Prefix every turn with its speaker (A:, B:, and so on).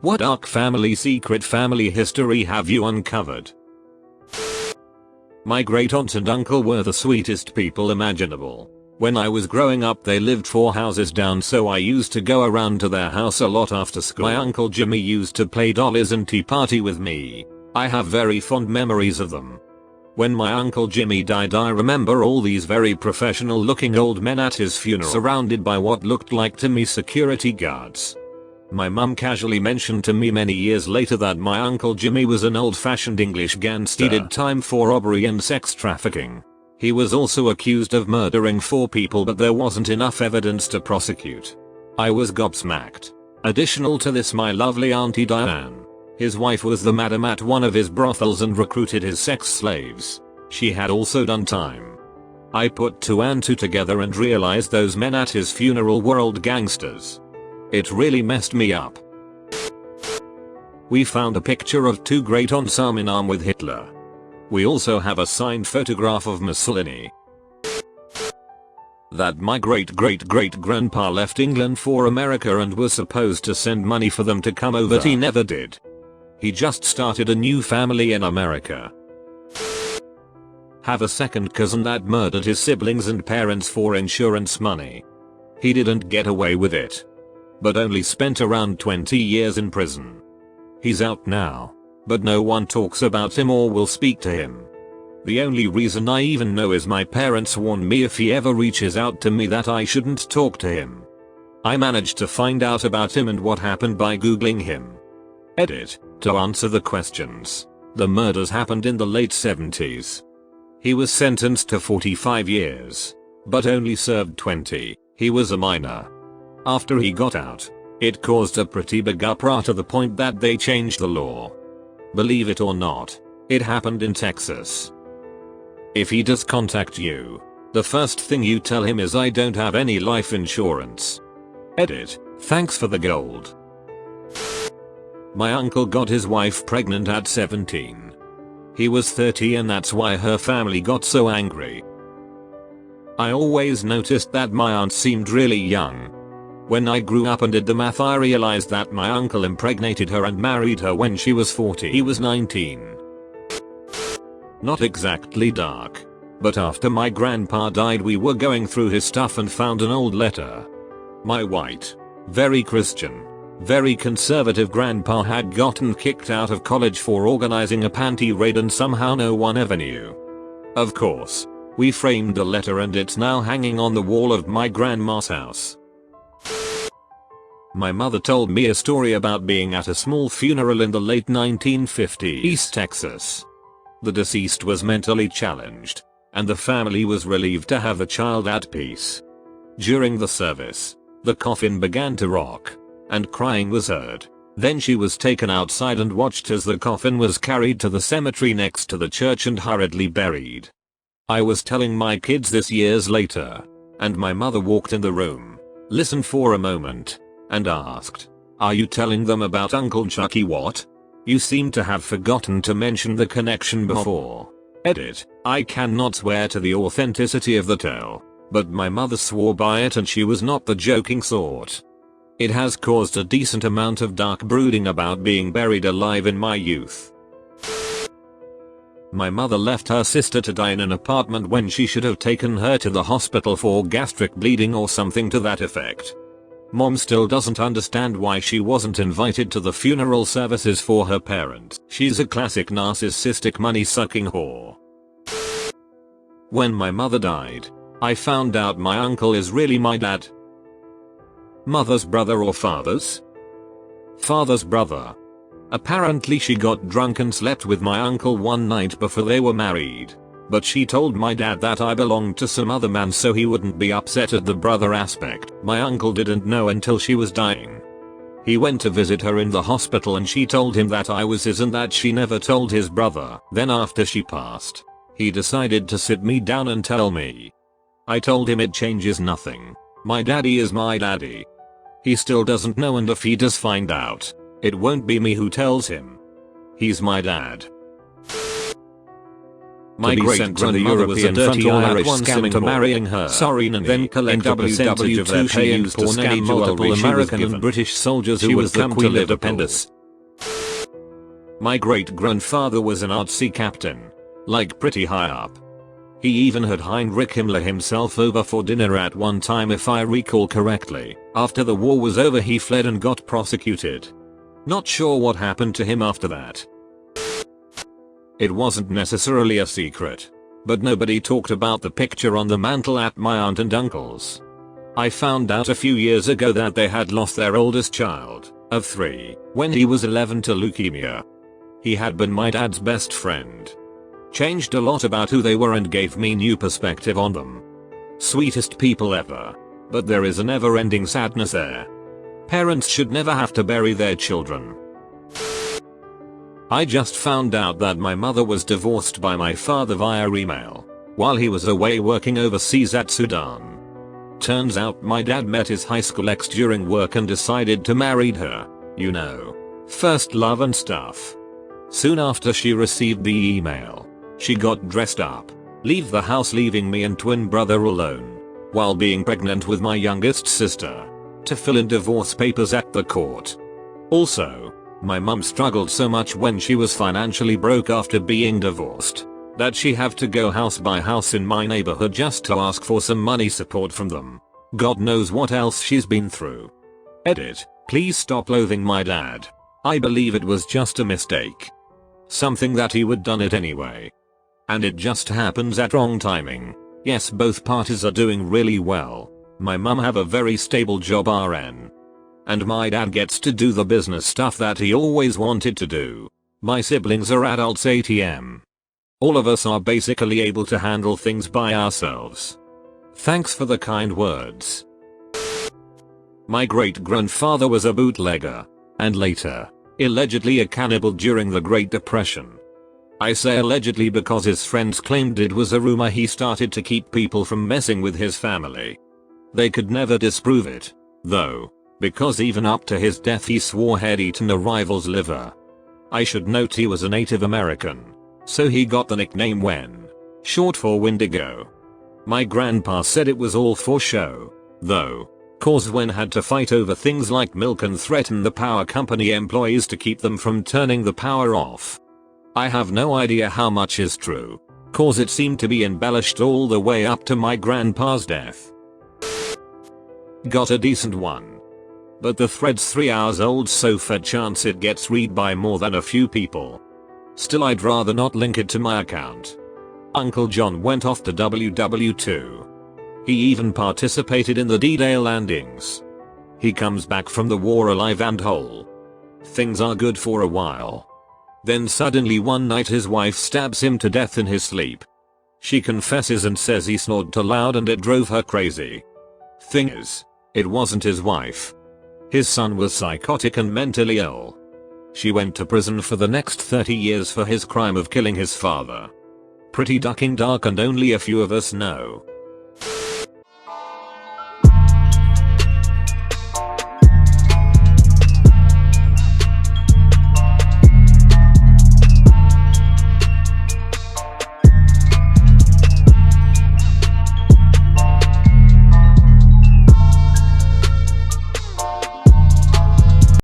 A: What dark secret family history have you uncovered? My great aunt and uncle were the sweetest people imaginable. When I was growing up they lived 4 houses down, so I used to go around to their house a lot after school. My uncle Jimmy used to play dollies and tea party with me. I have very fond memories of them. When my uncle Jimmy died I remember all these very professional looking old men at his funeral surrounded by what looked like to me security guards. My mum casually mentioned to me many years later that my uncle Jimmy was an old-fashioned English gangster. He did time for robbery and sex trafficking. He was also accused of murdering 4 people, but there wasn't enough evidence to prosecute. I was gobsmacked. Additional to this, my lovely auntie Diane, his wife, was the madam at one of his brothels and recruited his sex slaves. She had also done time. I put 2 and 2 together and realized those men at his funeral were old gangsters. It really messed me up. We found a picture of 2 great aunts arm in arm with Hitler. We also have a signed photograph of Mussolini. That my great-great-great-grandpa left England for America and was supposed to send money for them to come over, but he never did. He just started a new family in America. Have a second cousin that murdered his siblings and parents for insurance money. He didn't get away with it, but only spent around 20 years in prison. He's out now, but no one talks about him or will speak to him. The only reason I even know is my parents warned me if he ever reaches out to me that I shouldn't talk to him. I managed to find out about him and what happened by googling him. Edit. To answer the questions, the murders happened in the late 70s. He was sentenced to 45 years, but only served 20. He was a minor. After he got out, it caused a pretty big uproar to the point that they changed the law. Believe it or not, it happened in Texas. If he does contact you, the first thing you tell him is, "I don't have any life insurance." Edit. Thanks for the gold. My uncle got his wife pregnant at 17. He was 30 and that's why her family got so angry. I always noticed that my aunt seemed really young. When I grew up and did the math, I realized that my uncle impregnated her and married her when she was 40. He was 19. Not exactly dark, but after my grandpa died we were going through his stuff and found an old letter. My white, very Christian, very conservative grandpa had gotten kicked out of college for organizing a panty raid and somehow no one ever knew. Of course, we framed the letter and it's now hanging on the wall of my grandma's house. My mother told me a story about being at a small funeral in the late 1950s, East Texas. The deceased was mentally challenged, and the family was relieved to have the child at peace. During the service, the coffin began to rock, and crying was heard. Then she was taken outside and watched as the coffin was carried to the cemetery next to the church and hurriedly buried. I was telling my kids this years later, and my mother walked in the room, listened for a moment, and asked, "Are you telling them about Uncle Chucky what? You seem to have forgotten to mention the connection before." Edit. I cannot swear to the authenticity of the tale, but my mother swore by it and she was not the joking sort. It has caused a decent amount of dark brooding about being buried alive in my youth. My mother left her sister to die in an apartment when she should have taken her to the hospital for gastric bleeding or something to that effect. Mom still doesn't understand why she wasn't invited to the funeral services for her parents. She's a classic narcissistic money-sucking whore. When my mother died, I found out my uncle is really my dad. Mother's brother or father's? Father's brother. Apparently she got drunk and slept with my uncle one night before they were married. But she told my dad that I belonged to some other man so he wouldn't be upset at the brother aspect. My uncle didn't know until she was dying. He went to visit her in the hospital and she told him that I was his and that she never told his brother. Then after she passed, he decided to sit me down and tell me. I told him it changes nothing. My daddy is my daddy. He still doesn't know, and if he does find out, it won't be me who tells him. He's my dad. My great-grandmother was a dirty Irish scam to marrying her. Sorry, Nanny. Then collect a percentage of their pay and porn any multiple American and British soldiers who would come to live upon us. My great-grandfather was an artsy captain. Like pretty high up. He even had Heinrich Himmler himself over for dinner at one time if I recall correctly. After the war was over he fled and got prosecuted. Not sure what happened to him after that. It wasn't necessarily a secret. But nobody talked about the picture on the mantle at my aunt and uncle's. I found out a few years ago that they had lost their oldest child, of 3, when he was 11 to leukemia. He had been my dad's best friend. Changed a lot about who they were and gave me new perspective on them. Sweetest people ever. But there is a never-ending sadness there. Parents should never have to bury their children. I just found out that my mother was divorced by my father via email, while he was away working overseas at Sudan. Turns out my dad met his high school ex during work and decided to marry her. You know, first love and stuff. Soon after she received the email, she got dressed up, leave the house leaving me and twin brother alone, while being pregnant with my youngest sister, to fill in divorce papers at the court. Also, my mum struggled so much when she was financially broke after being divorced, that she had to go house by house in my neighborhood just to ask for some money support from them. God knows what else she's been through. Edit, please stop loathing my dad. I believe it was just a mistake. Something that he would done it anyway. And it just happens at wrong timing. Yes, both parties are doing really well. My mum have a very stable job RN. And my dad gets to do the business stuff that he always wanted to do. My siblings are adults ATM. All of us are basically able to handle things by ourselves. Thanks for the kind words. My great-grandfather was a bootlegger, and later, allegedly a cannibal during the Great Depression. I say allegedly because his friends claimed it was a rumor he started to keep people from messing with his family. They could never disprove it, though, because even up to his death he swore he'd eaten a rival's liver. I should note he was a Native American, so he got the nickname Wen, short for Wendigo. My grandpa said it was all for show, though, cause Wen had to fight over things like milk and threaten the power company employees to keep them from turning the power off. I have no idea how much is true, cause it seemed to be embellished all the way up to my grandpa's death. Got a decent one. But the thread's 3 hours old, so fair chance it gets read by more than a few people. Still, I'd rather not link it to my account. Uncle John went off to WW2. He even participated in the D-Day landings. He comes back from the war alive and whole. Things are good for a while. Then suddenly one night his wife stabs him to death in his sleep. She confesses and says he snored too loud and it drove her crazy. Thing is, it wasn't his wife. His son was psychotic and mentally ill. She went to prison for the next 30 years for his crime of killing his father. Pretty ducking dark and only a few of us know.